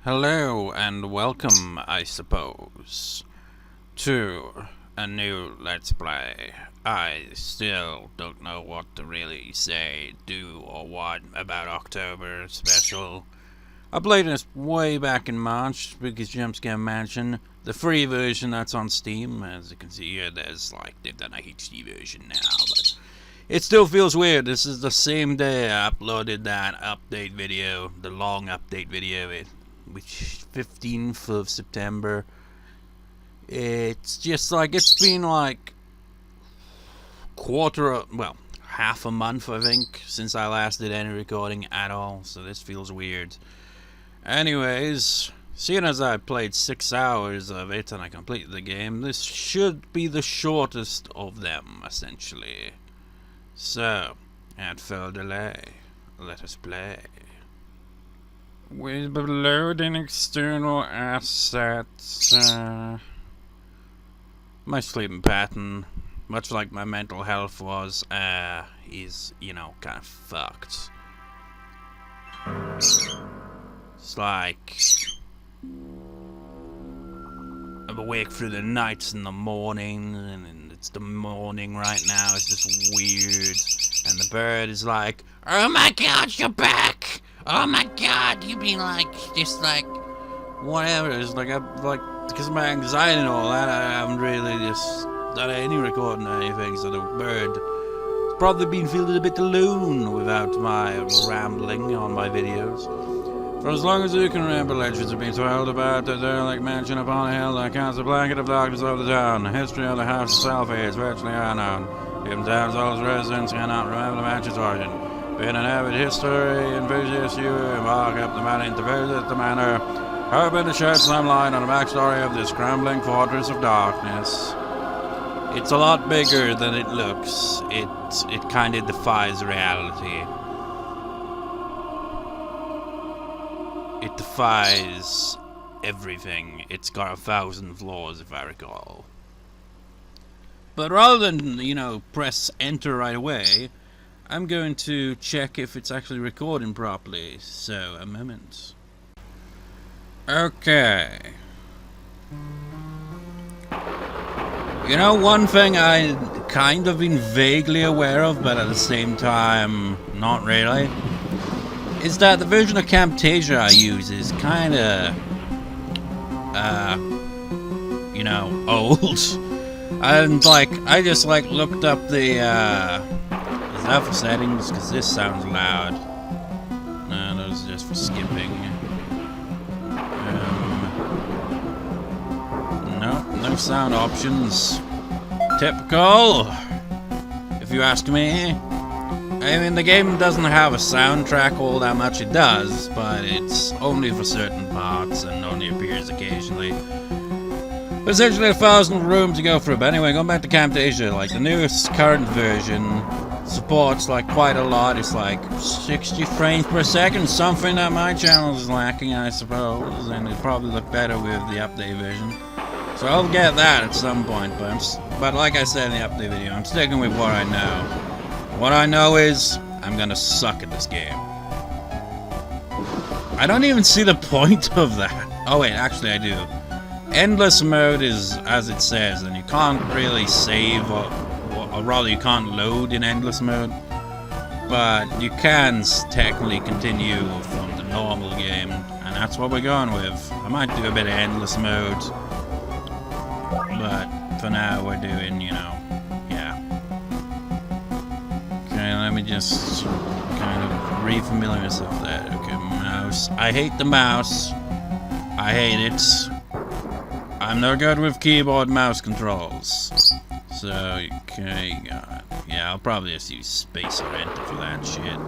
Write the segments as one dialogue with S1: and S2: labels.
S1: Hello and welcome, I suppose, to a new Let's Play. I still don't know what to really say, do, or what about October special. I played this way back in March, Spooky Jumpscare Mansion, the free version that's on Steam. As you can see here, they've done a HD version now, but it still feels weird. This is the same day I uploaded that update video, the long update video, which 15th of September. It's just like, it's been like half a month, I think, since I last did any recording at all, so this feels weird. Anyways, seeing as I played 6 hours of it and I completed the game, this should be the shortest of them, essentially. So, without further delay, let us play. With loading external assets, my sleeping pattern, much like my mental health was, is, kind of fucked. It's like I'm awake through the nights and the morning, and it's the morning right now. It's just weird, and the bird is like, "Oh my God, you're back! Oh my God, you've been whatever." It's like because of my anxiety and all that, I haven't really just done any recording or anything. So the bird has probably been feeling a bit alone without my rambling on my videos. For as long as you can remember, legends have been told about the derelict mansion upon a hill that casts a blanket of darkness over the town. The history of the house itself is virtually unknown. Even town's oldest residents cannot remember the mansion's origin. Being an avid history enthusiast, you embark up the mountain to visit the manor, hoping to shed some light on the backstory of this crumbling fortress of darkness. It's a lot bigger than it looks. It kind of defies reality. It defies everything. It's got 1,000 floors, if I recall. But rather than, press enter right away, I'm going to check if it's actually recording properly. So, a moment. Okay. One thing I kind of been vaguely aware of, but at the same time, not really, is that the version of Camtasia I use is kind of, old. And, I just, looked up the, is that for settings? Because this sounds loud. No, those are just for skipping. No sound options. Typical, if you ask me. I mean, the game doesn't have a soundtrack all that much. It does, but it's only for certain parts and only appears occasionally. But essentially 1,000 rooms to go through. But anyway, going back to Camtasia, the newest current version supports quite a lot. It's 60 frames per second, something that my channel is lacking, I suppose, and it'll probably look better with the update version. So I'll get that at some point, but like I said in the update video, I'm sticking with what I know. What I know is, I'm gonna suck at this game. I don't even see the point of that. Oh wait, actually I do. Endless mode is as it says, and you can't really save, or rather you can't load in endless mode. But you can technically continue from the normal game, and that's what we're going with. I might do a bit of endless mode, but for now we're doing, yeah. Okay, let me just kind of re-familiar myself there. Okay, mouse. I hate the mouse. I hate it. I'm no good with keyboard mouse controls. So, okay, yeah, I'll probably just use space or enter for that shit.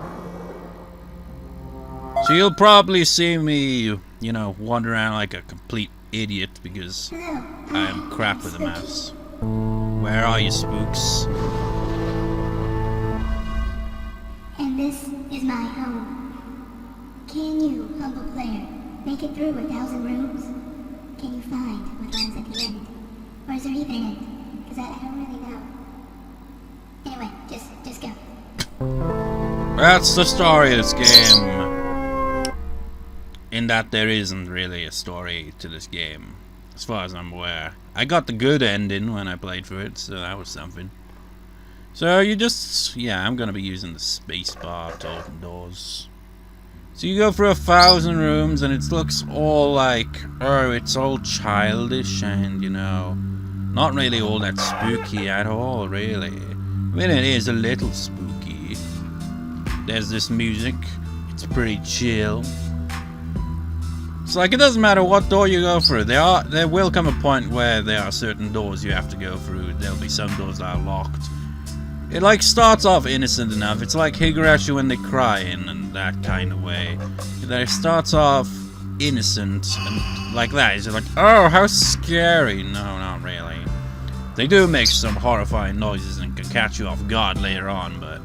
S1: So you'll probably see me, wander around like a complete idiot because I am crap with a mouse. Where are you, spooks?
S2: And this is my home. Can you, humble player, make it through 1,000 rooms? Can you find what lies at the end? Or is there even an end? Because I don't really know. Anyway, just go.
S1: That's the story of this game. in that there isn't really a story to this game, as far as I'm aware. I got the good ending when I played through it, so that was something. So you just, yeah, I'm gonna be using the spacebar to open doors. So you go through 1,000 rooms and it looks all like, oh, it's all childish and, you know, not really all that spooky at all, really. I mean, it is a little spooky. There's this music, it's pretty chill. It's like, it doesn't matter what door you go through, there will come a point where there are certain doors you have to go through. There'll be some doors that are locked. It like starts off innocent enough. It's like Higurashi when they cry in that kind of way. It starts off innocent and like that. It's like, oh, how scary. No, not really. They do make some horrifying noises and can catch you off guard later on, but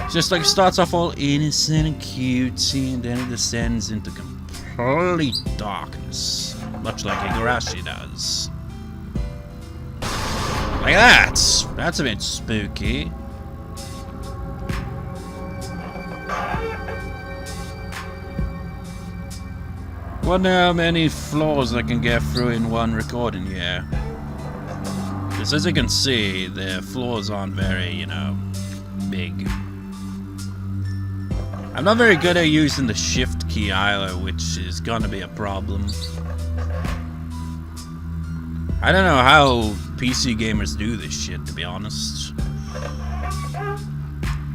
S1: it's just like starts off all innocent and cutesy, and then it descends into complete darkness, much like Higurashi does. Like that! That's a bit spooky. Wonder how many floors I can get through in one recording here. Because as you can see, the floors aren't very, you know, big. I'm not very good at using the shift key either, which is gonna be a problem. I don't know how PC gamers do this shit, to be honest.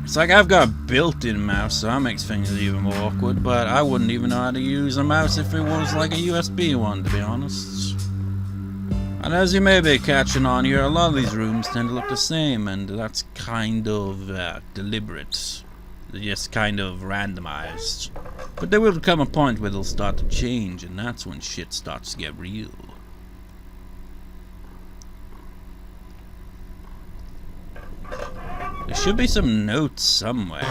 S1: It's like I've got a built-in mouse, so that makes things even more awkward, but I wouldn't even know how to use a mouse if it was like a USB one, to be honest. And as you may be catching on here, a lot of these rooms tend to look the same, and that's kind of deliberate. They're just kind of randomized. But there will come a point where they'll start to change, and that's when shit starts to get real. There should be some notes somewhere.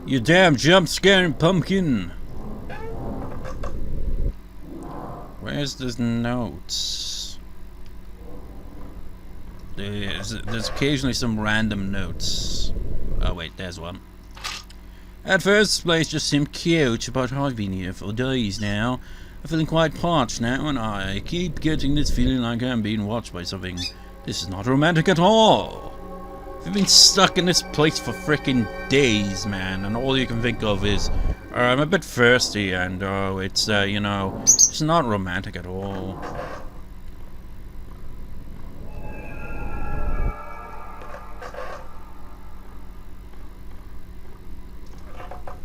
S1: You damn jump-scaring pumpkin! Where's the notes? There's occasionally some random notes. Oh wait, there's one. At first, this place just seemed cute, but I've been here for days now. I'm feeling quite parched now, and I keep getting this feeling like I'm being watched by something. This is not romantic at all. I've been stuck in this place for frickin' days, man, and all you can think of is, I'm a bit thirsty, and it's, you know, it's not romantic at all.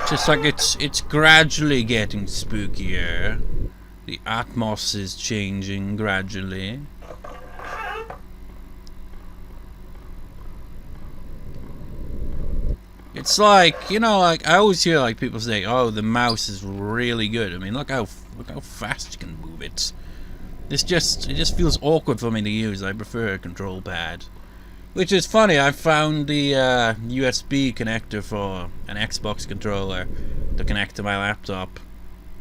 S1: Just like it's gradually getting spookier. The atmos is changing gradually. It's like, you know, like I always hear like people say, "Oh, the mouse is really good." I mean, look how fast you can move it. It just feels awkward for me to use. I prefer a control pad. Which is funny. I found the USB connector for an Xbox controller to connect to my laptop,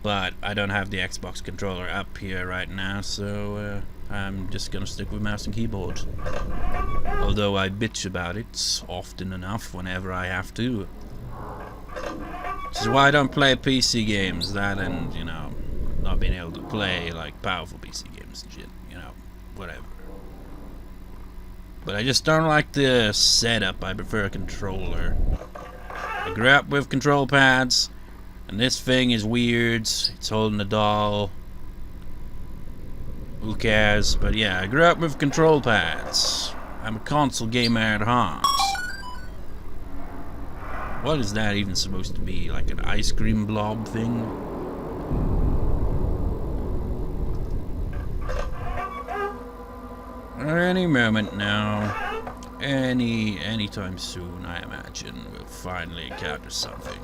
S1: but I don't have the Xbox controller up here right now, so I'm just gonna stick with mouse and keyboard. Although I bitch about it often enough whenever I have to. This is why I don't play PC games, that and, you know, not being able to play like powerful PC games and shit, you know, whatever. But I just don't like the setup. I prefer a controller. I grew up with control pads, and this thing is weird. It's holding a doll. Who cares? But yeah, I grew up with control pads. I'm a console gamer at heart. What is that even supposed to be? Like an ice cream blob thing? Any moment now. Anytime soon, I imagine, we'll finally encounter something.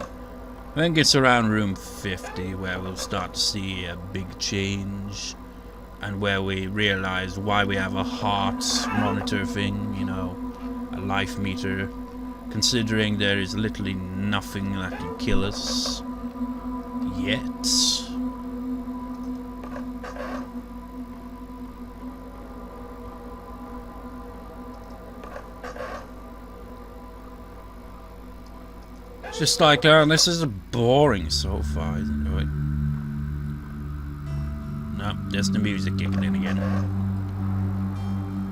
S1: I think it's around room 50 where we'll start to see a big change. And where we realize why we have a heart monitor thing, you know, a life meter, considering there is literally nothing that can kill us yet. Just like, this is boring so far, isn't it? No, just the music kicking in again.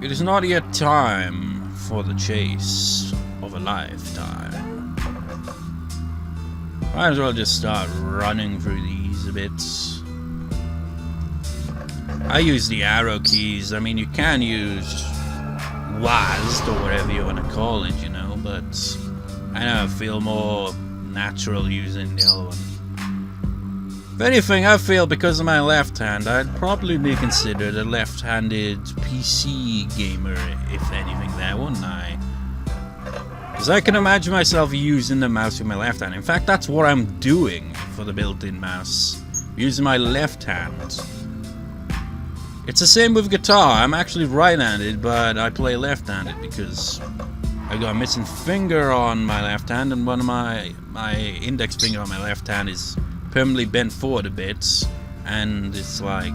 S1: It is not yet time for the chase of a lifetime. Might as well just start running through these a bit. I use the arrow keys. I mean, you can use WASD or whatever you want to call it, you know, but I know I feel more natural using the other one. If anything, I feel because of my left hand, I'd probably be considered a left-handed PC gamer, if anything there, wouldn't I? Because I can imagine myself using the mouse with my left hand. In fact, that's what I'm doing for the built-in mouse. Using my left hand. It's the same with guitar. I'm actually right-handed, but I play left-handed because I got a missing finger on my left hand, and one of my index finger on my left hand is permanently bent forward a bit, and it's like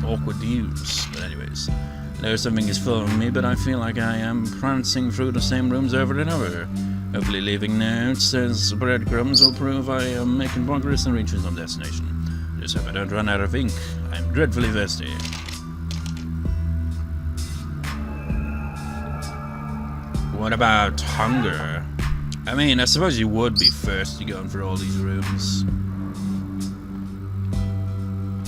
S1: awkward to use. But anyways, I know something is following me, but I feel like I am prancing through the same rooms over and over. Hopefully leaving notes as breadcrumbs will prove I am making progress and reaching some destination. Just hope I don't run out of ink. I'm dreadfully thirsty. What about hunger? I mean, I suppose you would be thirsty going through all these rooms.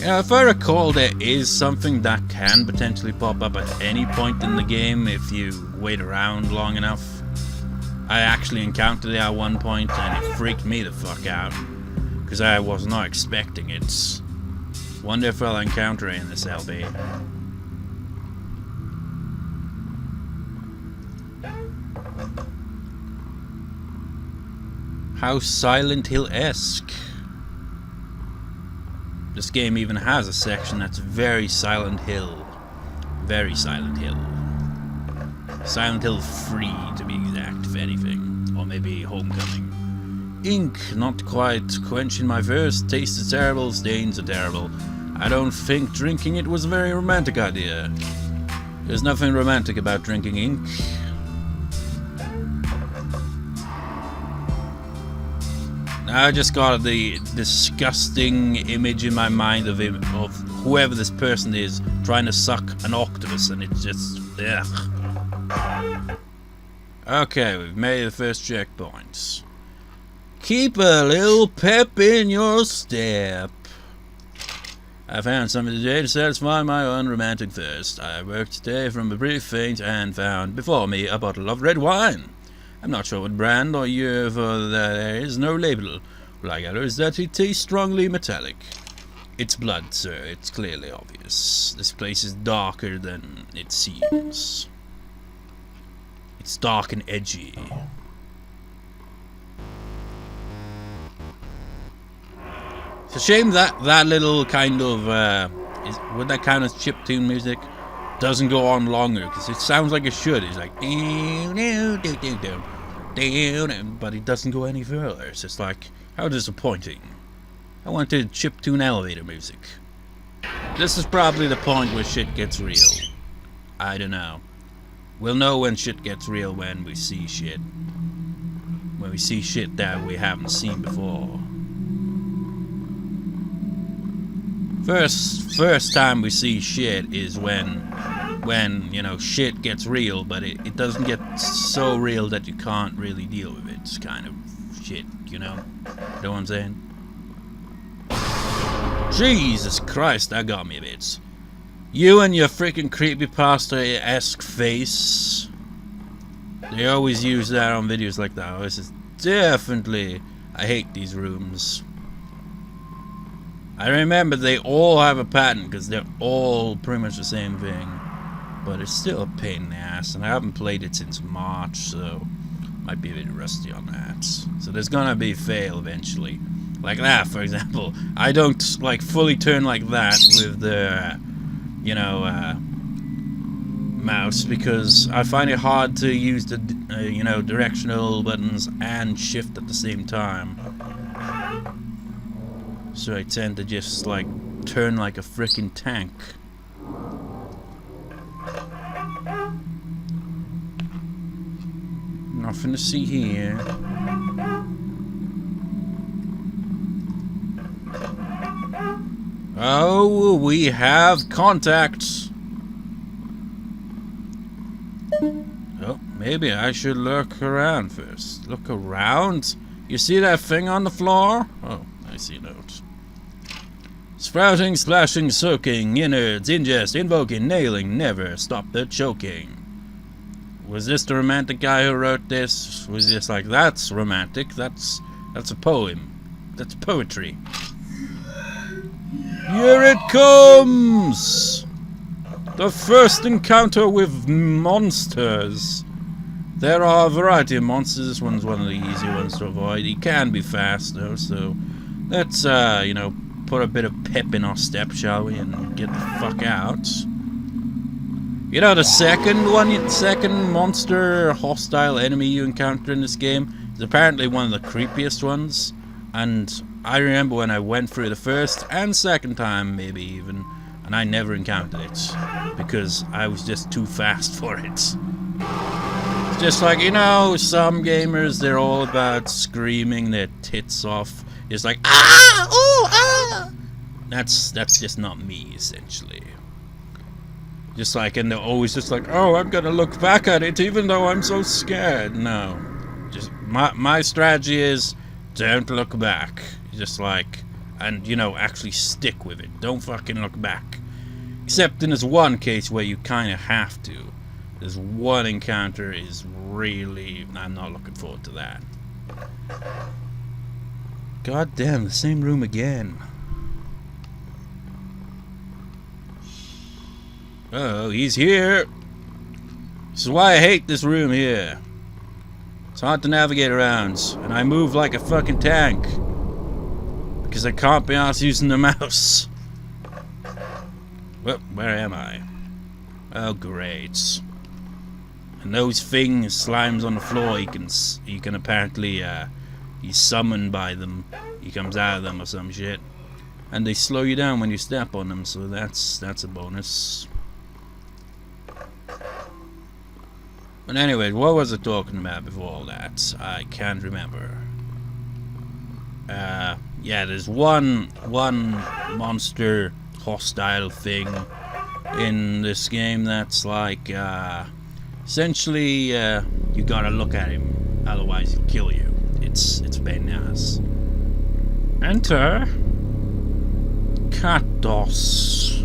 S1: Yeah, if I recall, there is something that can potentially pop up at any point in the game if you wait around long enough. I actually encountered it at one point and it freaked me the fuck out because I was not expecting it. Wonder if I'll encounter it in this LB. How Silent Hill-esque. This game even has a section that's very Silent Hill. Very Silent Hill. Silent Hill 3 to be exact, if anything. Or maybe Homecoming. Ink, not quite quenching my thirst. Taste is terrible, stains are terrible. I don't think drinking it was a very romantic idea. There's nothing romantic about drinking ink. I just got the disgusting image in my mind of whoever this person is trying to suck an octopus, and it's just ugh. Okay, we've made the first checkpoint. Keep a little pep in your step. I found something today to satisfy my unromantic thirst. I worked today from a brief faint and found before me a bottle of red wine. I'm not sure what brand or year, for there is no label. All I gather is that it tastes strongly metallic. It's blood, sir. It's clearly obvious. This place is darker than it seems. It's dark and edgy. It's a shame that that little kind of would that count as chiptune music? Doesn't go on longer because it sounds like it should. It's like but it doesn't go any further. It's just like, how disappointing. I wanted chiptune elevator music. This is probably the point where shit gets real. I don't know. We'll know when shit gets real when we see shit. When we see shit that we haven't seen before. First time we see shit is when you know, shit gets real, but it doesn't get so real that you can't really deal with it. It's kind of shit, you know? You know what I'm saying? Jesus Christ, that got me a bit. You and your freaking creepypasta-esque face. They always use that on videos like that. This is definitely... I hate these rooms. I remember they all have a pattern because they're all pretty much the same thing. But it's still a pain in the ass, and I haven't played it since March, so might be a bit rusty on that. So there's gonna be fail eventually. Like that, for example. I don't like fully turn like that with the, you know, mouse because I find it hard to use the, you know, directional buttons and shift at the same time. So I tend to just like turn like a freaking tank. Nothing to see here. Oh, we have contact. Oh, maybe I should look around first. Look around? You see that thing on the floor? Oh, I see a note. Sprouting, splashing, soaking, innards, ingest, invoking, nailing, never stop the choking. Was this the romantic guy who wrote this? Was this like, that's romantic, that's a poem. That's poetry. Here it comes! The first encounter with monsters. There are a variety of monsters. This one's one of the easy ones to avoid. He can be fast though, so let's, put a bit of pep in our step, shall we, and get the fuck out. You know, the second monster hostile enemy you encounter in this game is apparently one of the creepiest ones, and I remember when I went through the first and second time, maybe even, and I never encountered it because I was just too fast for it. It's just like, you know, some gamers, they're all about screaming their tits off. It's like, ah, oh, ah. That's just not me, essentially. Just like, and they're always just like, oh, I'm gonna look back at it even though I'm so scared. No, just my strategy is don't look back. Just like, and you know, actually stick with it. Don't fucking look back. Except in this one case where you kind of have to. This one encounter is really, I'm not looking forward to that. God damn, the same room again. Oh, he's here. This is why I hate this room here. It's hard to navigate around, and I move like a fucking tank. Because I can't be arsed using the mouse. Well, where am I? Oh, great. And those things, slimes on the floor, you can apparently, he's summoned by them. He comes out of them or some shit. And they slow you down when you step on them, so that's a bonus. But anyway, what was I talking about before all that? I can't remember. Yeah, there's one monster hostile thing in this game that's like, essentially, you gotta look at him, otherwise he'll kill you. It's bananas. Enter cutouts.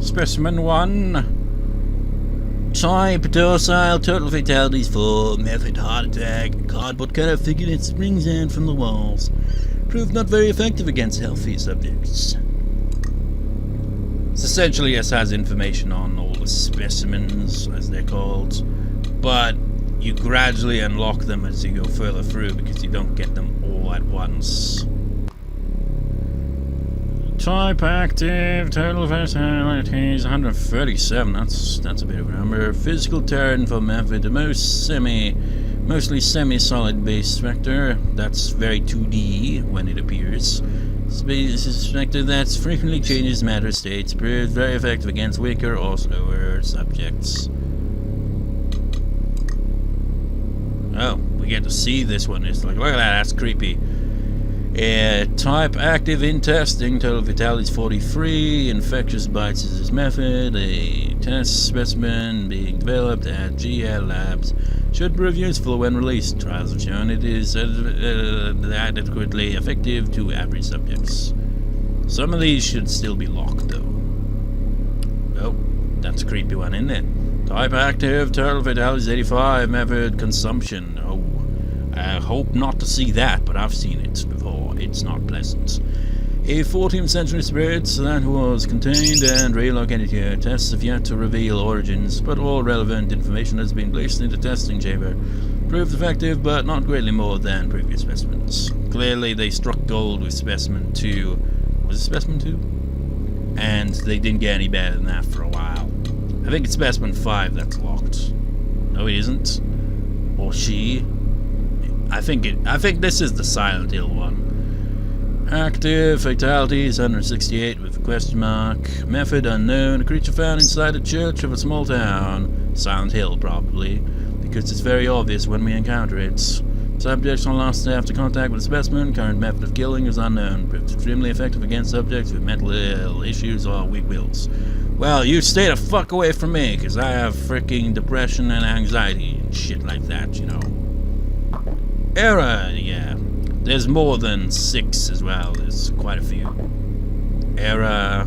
S1: Specimen 1. Type docile, total fatalities 4. Method heart attack. Cardboard cutout figure that springs out from the walls. Proved not very effective against healthy subjects. This essentially just has information on all the specimens, as they're called, but you gradually unlock them as you go further through because you don't get them all at once. Type active, total fatalities 137. That's a bit of a number. Physical turn for method, mostly semi-solid base vector. That's very 2D when it appears. Space vector that frequently changes matter states, proves very effective against weaker or slower subjects. Oh, we get to see this one. It's like, look at that, that's creepy. Type active in testing, total fatalities 43, infectious bites is his method, a test specimen being developed at GL Labs should prove useful when released. Trials have shown it is adequately effective to average subjects. Some of these should still be locked though. Oh, that's a creepy one, isn't it? Type active, total fatalities 85, method consumption. Oh, I hope not to see that, but I've seen it before. It's not pleasant. A 14th century spirit that was contained and relocated here. Tests have yet to reveal origins, but all relevant information has been placed into testing chamber. Proved effective, but not greatly more than previous specimens. Clearly, they struck gold with specimen 2. Was it specimen 2? And they didn't get any better than that for a while. I think it's specimen 5 that's locked. No, it isn't. Or she. I think this is the Silent Hill one. Active fatalities 168 with a question mark. Method unknown. A creature found inside a church of a small town. Silent Hill probably, because it's very obvious when we encounter it. Subjects are lost after contact with a specimen. Current method of killing is unknown. Proved extremely effective against subjects with mental issues or weak wills. Well, you stay the fuck away from me, because I have freaking depression and anxiety and shit like that, you know. Error, yeah. There's more than 6 as well. There's quite a few. Error.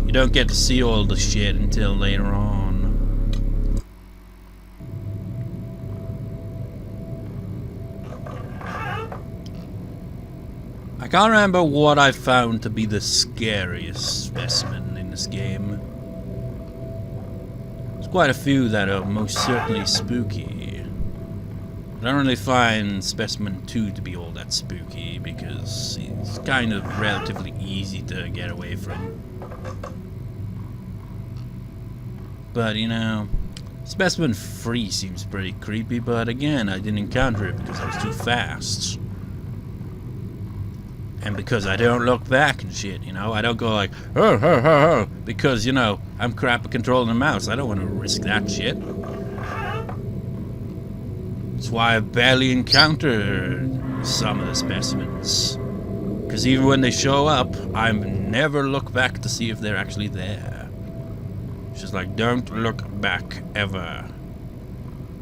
S1: You don't get to see all the shit until later on. I can't remember what I found to be the scariest specimen in this game. There's quite a few that are most certainly spooky. I don't really find Specimen 2 to be all that spooky because it's kind of relatively easy to get away from. But, you know, Specimen 3 seems pretty creepy, but again, I didn't encounter it because I was too fast. And because I don't look back and shit, you know? I don't go like, oh, ho, ho, ho, because, you know, I'm crap at controlling the mouse. I don't want to risk that shit. That's why I barely encounter some of the specimens. Because even when they show up, I never look back to see if they're actually there. It's just like, don't look back, ever.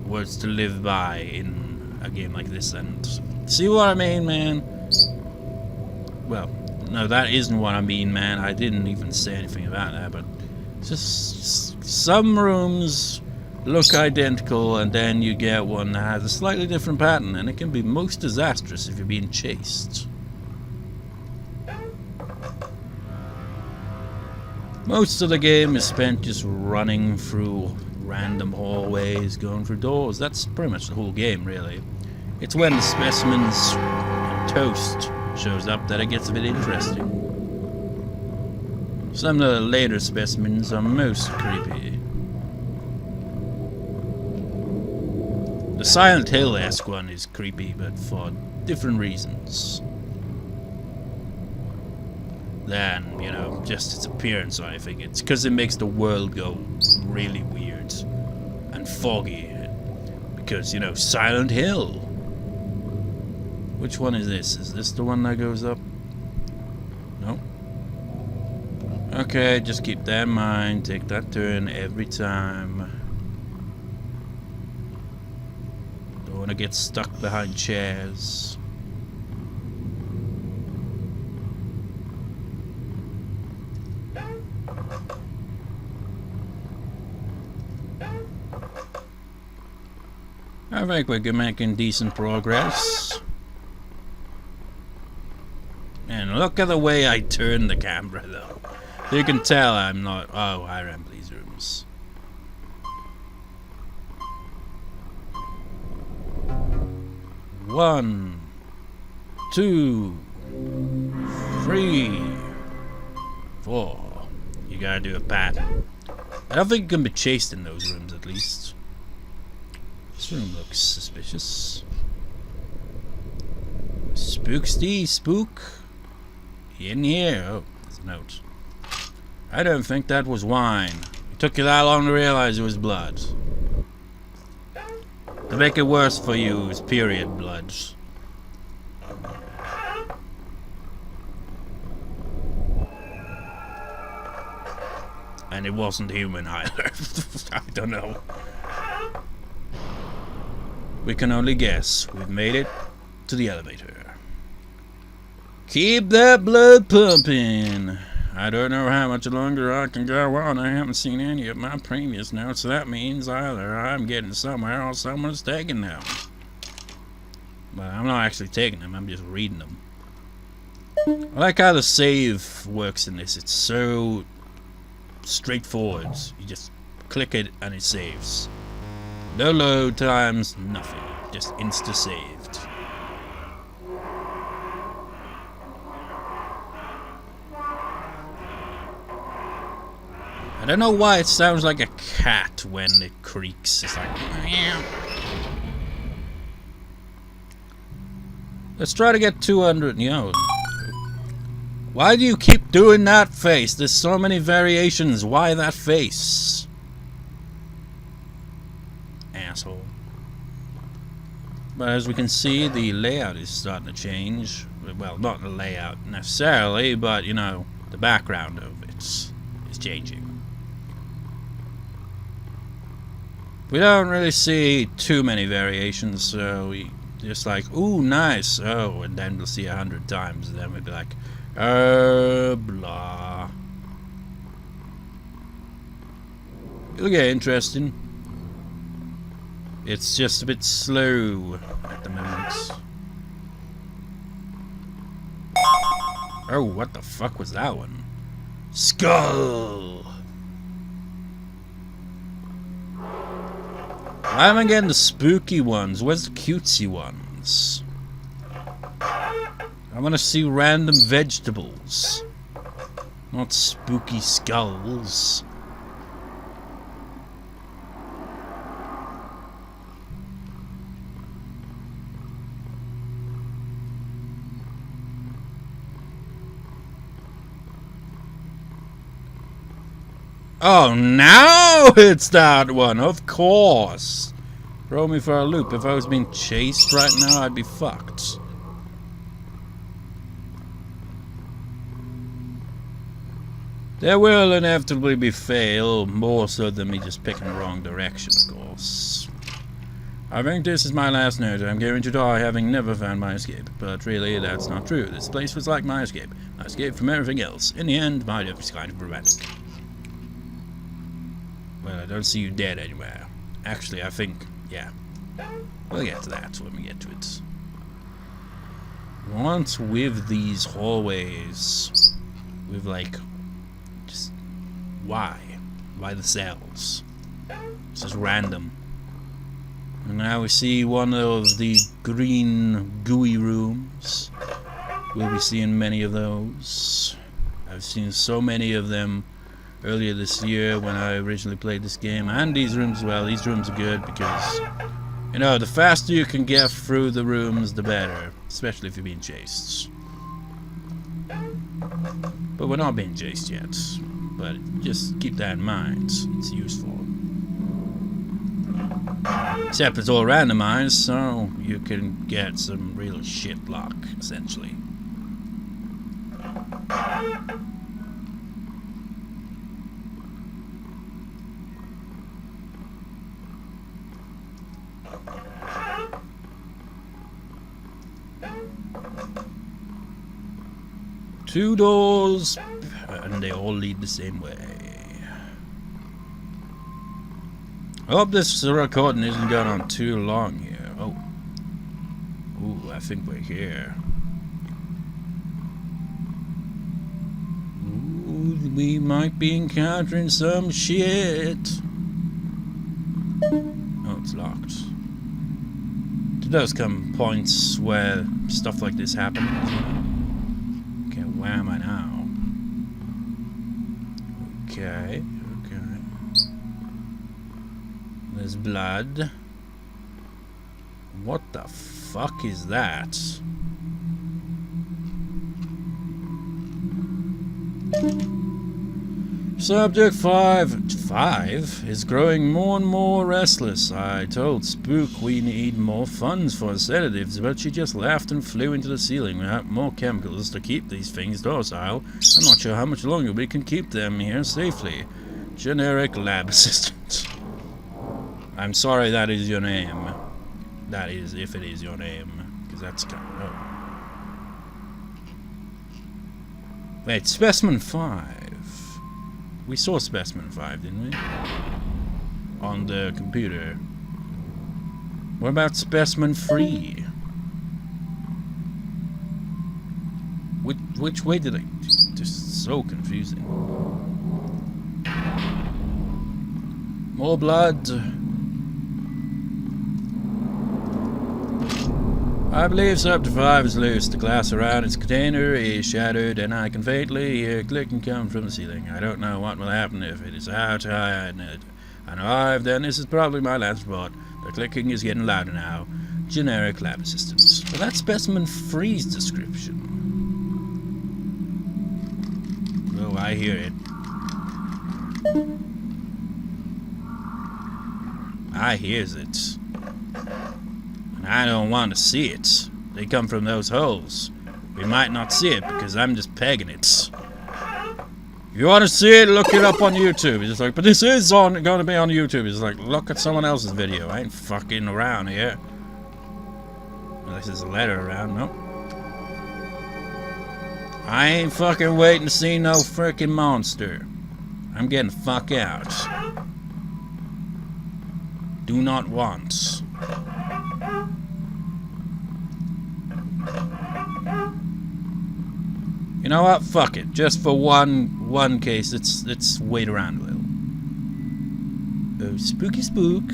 S1: Words to live by in a game like this. And see what I mean, man? Well, no, that isn't what I mean, man. I didn't even say anything about that, but just some rooms look identical, and then you get one that has a slightly different pattern, and it can be most disastrous if you're being chased. Most of the game is spent just running through random hallways, going through doors. That's pretty much the whole game, really. It's when the specimens and toast shows up that it gets a bit interesting. Some of the later specimens are most creepy. The Silent Hill-esque one is creepy, but for different reasons than, you know, just its appearance or anything. It's because it makes the world go really weird and foggy. Because, you know, Silent Hill. Which one is this? Is this the one that goes up? No. Okay, just keep that in mind. Take that turn every time. Don't want to get stuck behind chairs. I think we're making decent progress. And look at the way I turn the camera, though. You can tell I'm not... Oh, I remember these rooms. One, 2, 3, 4. You gotta do a pattern. I don't think you can be chased in those rooms, at least. This room looks suspicious. Spooksty, spook. In here. Oh, there's a note. I don't think that was wine. It took you that long to realize it was blood. To make it worse for you is period blood. And it wasn't human either. I don't know. We can only guess. We've made it to the elevator. Keep that blood pumping. I don't know how much longer I can go on. I haven't seen any of my previous notes, so that means either I'm getting somewhere or someone's taking them. But I'm not actually taking them, I'm just reading them. I like how the save works in this. It's so straightforward. You just click it and it saves. No load times, nothing. Just insta-saved. I don't know why it sounds like a cat when it creaks. It's like... Meow. Let's try to get 200. Yo. Why do you keep doing that face? There's so many variations. Why that face? Asshole. But as we can see, the layout is starting to change. Well, not the layout necessarily, but, you know, the background of it is changing. We don't really see too many variations, so we just like, ooh, nice, oh, and then we'll see 100 times, and then we'll be like, blah. It'll get interesting. It's just a bit slow at the moment. Oh, what the fuck was that one? Skull! Why am I getting the spooky ones? Where's the cutesy ones? I want to see random vegetables, not spooky skulls. Oh, now it's that one, of course. Throw me for a loop. If I was being chased right now, I'd be fucked. There will inevitably be fail, more so than me just picking the wrong direction, of course. I think this is my last note. I'm going to die having never found my escape. But really, that's not true. This place was like my escape. My escape from everything else. In the end, my death was kind of romantic. Well, I don't see you dead anywhere. Actually, I think, yeah. We'll get to that when we get to it. Once with these hallways, with like, just, why? Why the cells? It's just random. And now we see one of the green gooey rooms. We'll be seeing many of those. I've seen so many of them earlier this year when I originally played this game, and these rooms as well. These rooms are good because, you know, the faster you can get through the rooms, the better, especially if you're being chased. But we're not being chased yet, but just keep that in mind. It's useful. Except it's all randomized, so you can get some real shit luck, essentially. Two doors, and they all lead the same way. I hope this recording isn't going on too long here. Oh. Ooh, I think we're here. Ooh, we might be encountering some shit. Oh, it's locked. There does come points where stuff like this happens. Okay, where am I now? Okay, okay. There's blood. What the fuck is that? Subject 5 is growing more and more restless. I told Spook we need more funds for sedatives, but she just laughed and flew into the ceiling without more chemicals to keep these things docile. I'm not sure how much longer we can keep them here safely. Generic lab assistant. I'm sorry that is your name. That is, if it is your name. Because that's kind of... Oh. Wait, Specimen 5. We saw Specimen 5, didn't we? On the computer. What about Specimen 3? Which way did I... Just so confusing. More blood. I believe Subject 5 is loose. The glass around its container is shattered, and I can faintly hear clicking come from the ceiling. I don't know what will happen if it is out. I know then this is probably my last report. The clicking is getting louder now. Generic lab assistant. Well, that's Specimen 3's description. Oh, I hear it. I hears it. And I don't want to see it. They come from those holes. We might not see it because I'm just pegging it. If you want to see it, look it up on YouTube. He's like, but this is going to be on YouTube. He's like, look at someone else's video. I ain't fucking around here. Unless there's a letter around, no. I ain't fucking waiting to see no freaking monster. I'm getting the fuck out. Do not want. You know what? Fuck it. Just for one case, let's wait around a little. Oh, spooky spook.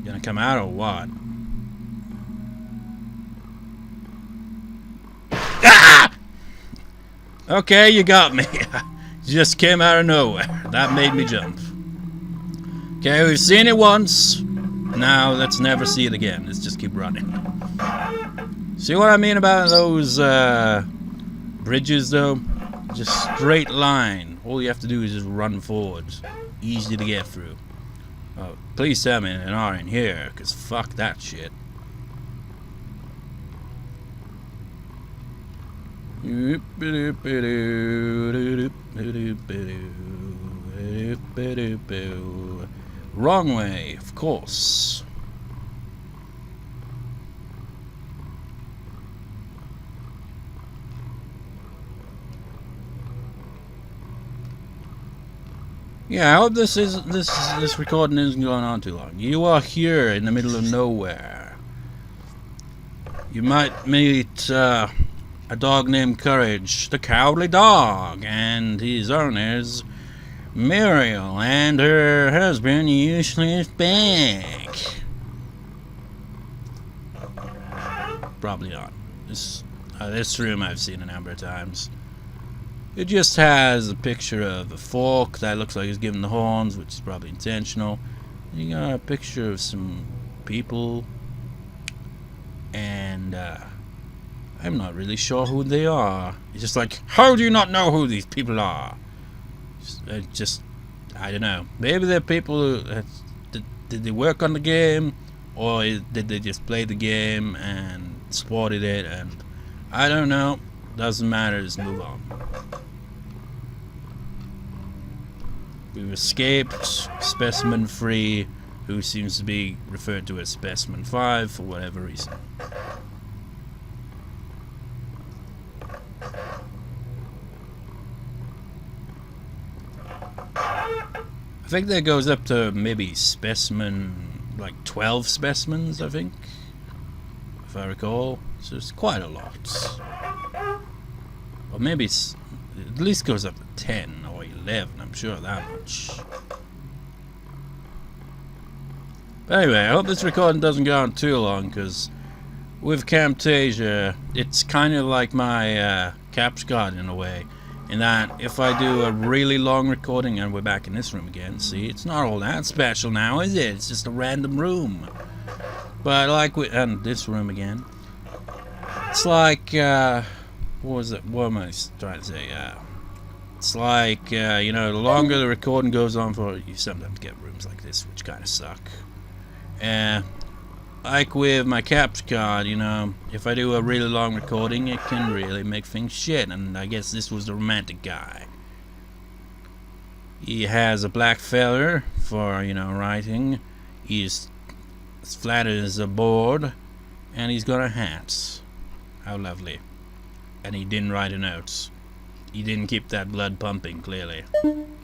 S1: Gonna come out or what? Ah! Okay, you got me. Just came out of nowhere. That made me jump. Okay, we've seen it once. Now let's never see it again. Let's just keep running. See what I mean about those bridges, though? Just straight line. All you have to do is just run forward. Easy to get through. Oh, please tell me an R in here, because fuck that shit. Wrong way, of course. Yeah, I hope this recording isn't going on too long. You are here in the middle of nowhere. You might meet a dog named Courage, the cowardly dog, and his owners, Muriel, and her husband, Useless Back. Probably not. This room I've seen a number of times. It just has a picture of a fork that looks like it's giving the horns, which is probably intentional. You got a picture of some people, and I'm not really sure who they are. It's just like, how do you not know who these people are? I don't know. Maybe they're people who did they work on the game, or did they just play the game and spotted it? And I don't know. Doesn't matter. Just move on. We've escaped Specimen 3, who seems to be referred to as Specimen 5 for whatever reason. I think that goes up to maybe specimen, like 12 specimens, I think, if I recall. So it's quite a lot. Or maybe it's, at least goes up to 10 or 11, I'm sure that much. But anyway, I hope this recording doesn't go on too long, because with Camtasia, it's kind of like my capture card in a way. In that, if I do a really long recording, and we're back in this room again, see, it's not all that special now, is it? It's just a random room. But like and this room again, it's like, what was it? What am I trying to say? It's like, you know, the longer the recording goes on for, you sometimes get rooms like this, which kind of suck. Like with my capture card, you know, if I do a really long recording, it can really make things shit, and I guess this was the romantic guy. He has a black feather for, you know, writing. He's as flat as a board, and he's got a hat. How lovely. And he didn't write a note. He didn't keep that blood pumping, clearly. When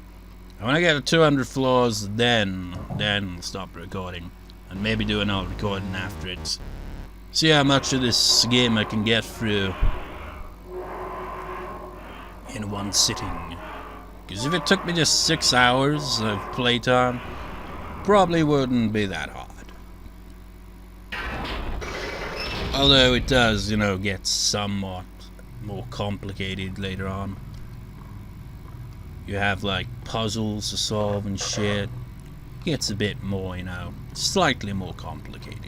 S1: I get to 200 floors, then I'll stop recording. And maybe do another recording after it. See how much of this game I can get through in one sitting. Because if it took me just 6 hours of playtime, probably wouldn't be that hard. Although it does, you know, get somewhat more complicated later on. You have like puzzles to solve and shit. Gets a bit more, you know, slightly more complicated.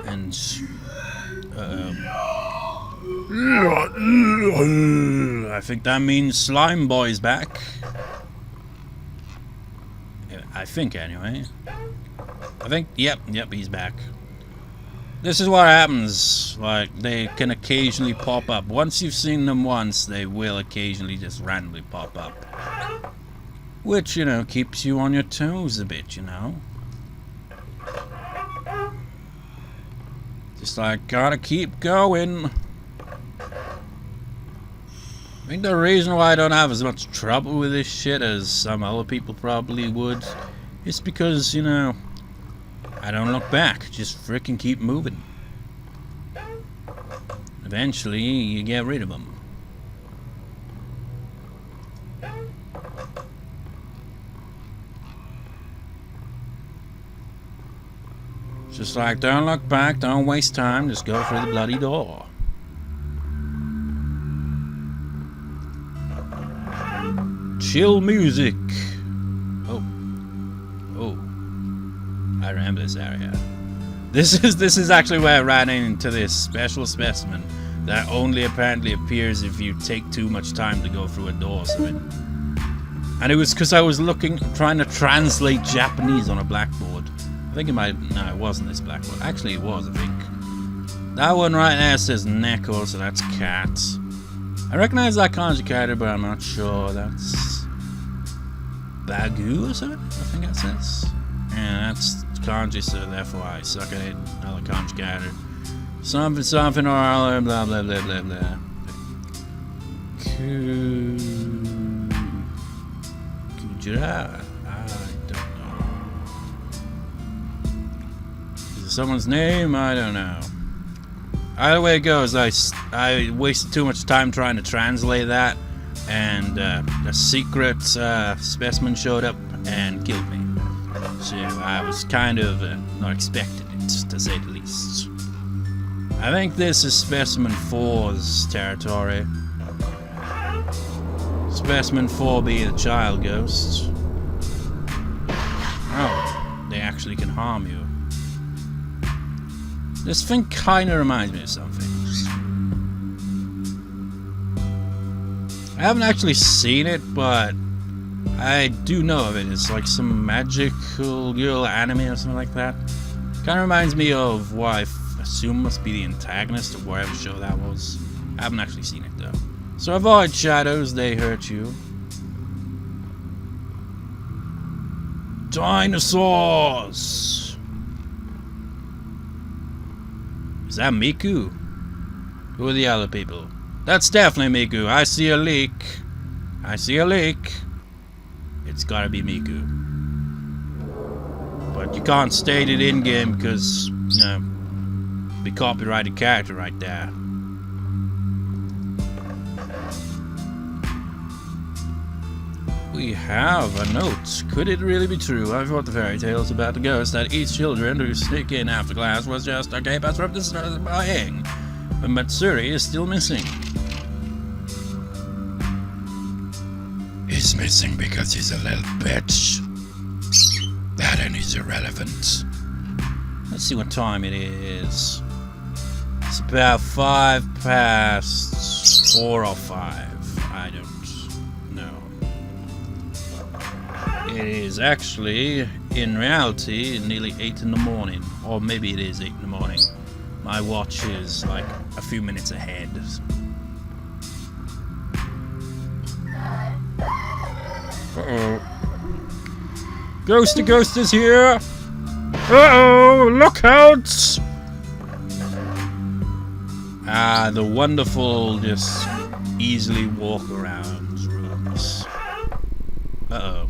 S1: And I think that means Slime Boy's back. I think, anyway. I think, yep, he's back. This is what happens. Like, they can occasionally pop up. Once you've seen them once, they will occasionally just randomly pop up. Which, you know, keeps you on your toes a bit, you know. Just like, gotta keep going. I think the reason why I don't have as much trouble with this shit as some other people probably would is because, you know, I don't look back. Just frickin' keep moving. Eventually, you get rid of them. Just like, don't look back, don't waste time, just go through the bloody door. Chill music. Oh, I remember this area. This is actually where I ran into this special specimen that only apparently appears if you take too much time to go through a door or something. And it was because I was trying to translate Japanese on a blackboard. I think it might. No, it wasn't this blackboard. Actually, it was. I think that one right there says Neko, so that's cat. I recognize that kanji character, but I'm not sure. That's Bagu or something, I think that says. And that's kanji, so therefore I suck at it. Another kanji character. Something or other, blah blah blah blah blah. Kujira? I don't know. Is it someone's name? I don't know. Either way it goes, I wasted too much time trying to translate that, and a secret specimen showed up and killed me. So I was kind of not expecting it, to say the least. I think this is Specimen 4's territory. Specimen 4 being a child ghost. Oh, they actually can harm you. This thing kinda reminds me of something. I haven't actually seen it, but I do know of it. It's like some magical girl anime or something like that. Kinda reminds me of what I assume must be the antagonist of whatever show that was. I haven't actually seen it though. So avoid shadows, they hurt you. Dinosaurs! Is that Miku? Who are the other people? That's definitely Miku. I see a leak. I see a leak. It's gotta be Miku. But you can't state it in-game because, you know, the copyrighted character right there. We have a note. Could it really be true? I thought the fairy tales about the ghosts that eat children who sneak in after class was just a cape from destroying. But Matsuri is still missing. He's missing because he's a little bitch. That and he's irrelevant. Let's see what time it is. It's about 5 past 4 or 5. I don't know. It is actually, in reality, nearly 8 in the morning. Or maybe it is 8 in the morning. My watch is like a few minutes ahead. Uh-oh. Ghosty Ghost is here! Uh-oh! Look out! Ah, the wonderful, just easily walk around rooms. Uh-oh.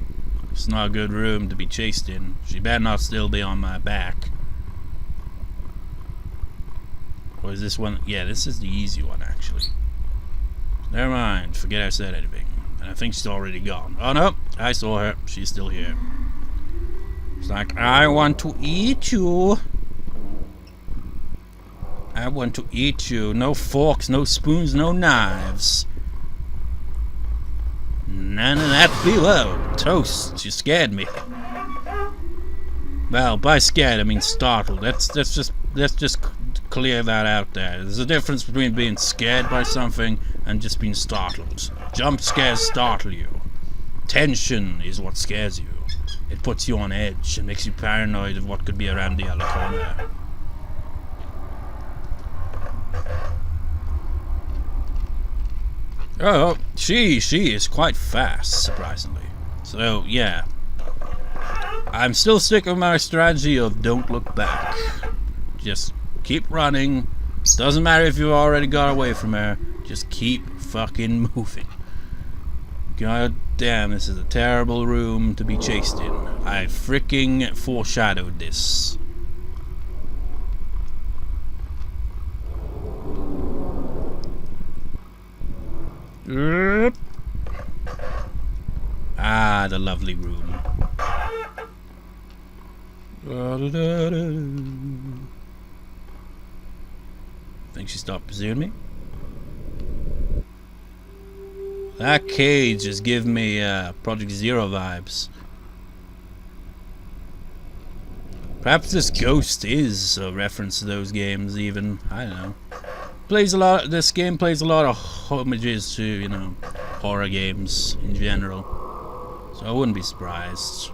S1: It's not a good room to be chased in. She better not still be on my back. Or is this one? Yeah, this is the easy one, actually. Never mind. Forget I said anything. And I think she's already gone. Oh, no. I saw her. She's still here. It's like, I want to eat you. I want to eat you. No forks, no spoons, no knives. None of that below. Toast. You scared me. Well, by scared I mean startled. Let's just clear that out there. There's a difference between being scared by something and just being startled. Jump scares startle you. Tension is what scares you. It puts you on edge and makes you paranoid of what could be around the other corner. Oh, she is quite fast, surprisingly. So, yeah. I'm still sticking with my strategy of don't look back. Just keep running. Doesn't matter if you've already got away from her. Just keep fucking moving. God damn, this is a terrible room to be chased in. I freaking foreshadowed this. Ah, the lovely room. Think she stopped pursuing me? That cage just giving me Project Zero vibes. Perhaps this ghost is a reference to those games even. I don't know. This game plays a lot of homages to, you know, horror games in general. So I wouldn't be surprised.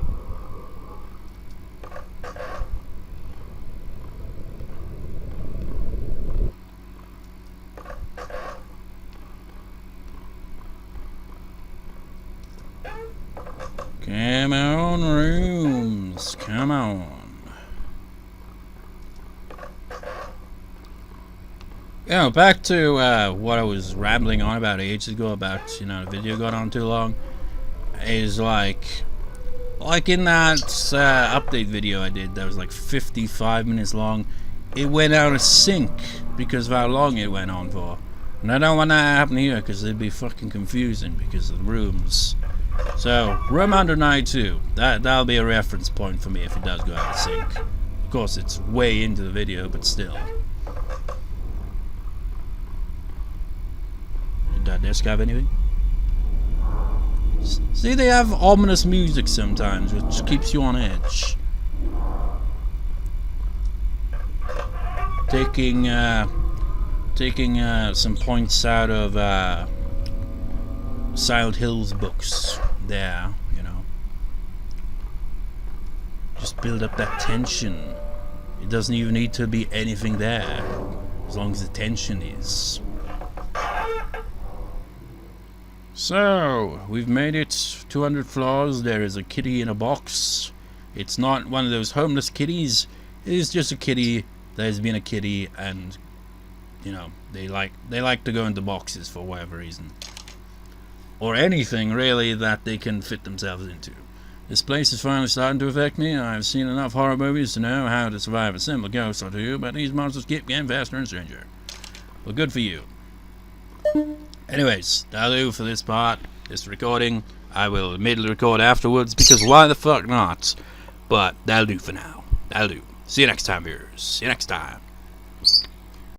S1: Come on, rooms. Come on. You know, back to what I was rambling on about ages ago about, you know, the video got on too long. Is like in that update video I did that was like 55 minutes long. It went out of sync because of how long it went on for. And I don't want that to happen here because it'd be fucking confusing because of the rooms. So, room under 92. That'll be a reference point for me if it does go out of sync. Of course, it's way into the video, but still. Did that desk have anything? See, they have ominous music sometimes, which keeps you on edge. Taking some points out of Silent Hill's books there, you know. Just build up that tension. It doesn't even need to be anything there, as long as the tension is. So, we've made it 200 floors. There is a kitty in a box. It's not one of those homeless kitties. It is just a kitty that has been a kitty, and, you know, they like to go into boxes for whatever reason. Or anything, really, that they can fit themselves into. This place is finally starting to affect me. I've seen enough horror movies to know how to survive a simple ghost or two, but these monsters keep getting faster and stranger. Well, good for you. Anyways, that'll do for this part, this recording. I will admittedly record afterwards, because why the fuck not? But that'll do for now. That'll do. See you next time, viewers. See you next time.